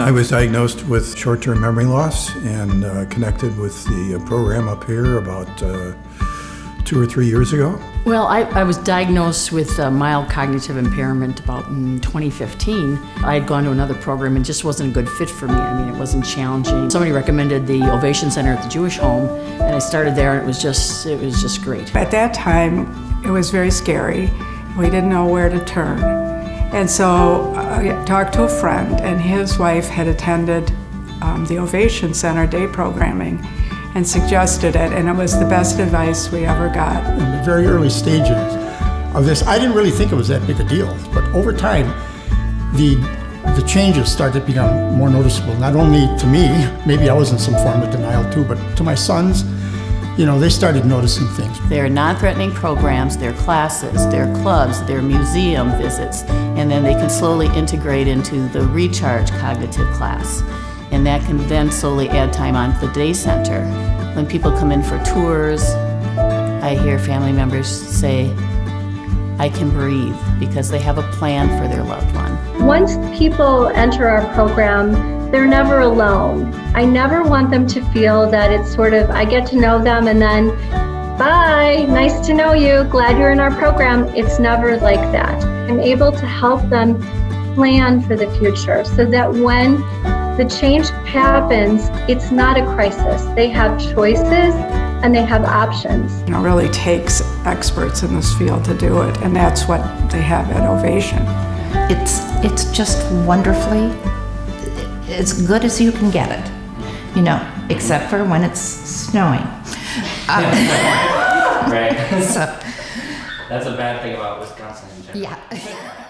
I was diagnosed with short-term memory loss and connected with the program up here about 2 or 3 years ago. Well, I was diagnosed with mild cognitive impairment about in 2015. I had gone to another program and just wasn't a good fit for me. I mean, it wasn't challenging. Somebody recommended the Ovation Center at the Jewish Home, and I started there, and it was just great. At that time, it was very scary. We didn't know where to turn. And so I talked to a friend, and his wife had attended the Ovation Center day programming and suggested it, and it was the best advice we ever got. In the very early stages of this, I didn't really think it was that big a deal, but over time, the changes started to become more noticeable, not only to me, maybe I was in some form of denial too, but to my sons. You know, they started noticing things. Their non-threatening programs, their classes, their clubs, their museum visits, and then they can slowly integrate into the recharge cognitive class. And that can then slowly add time on to the day center. When people come in for tours, I hear family members say, I can breathe, because they have a plan for their loved one. Once people enter our program, they're never alone. I never want them to feel that it's sort of, I get to know them and then, bye, nice to know you, glad you're in our program. It's never like that. I'm able to help them plan for the future so that when the change happens, it's not a crisis. They have choices and they have options. It really takes experts in this field to do it, and that's what they have at Ovation. It's just wonderfully as good as you can get it, you know, except for when it's snowing. Right. So, that's a bad thing about Wisconsin in general. yeah.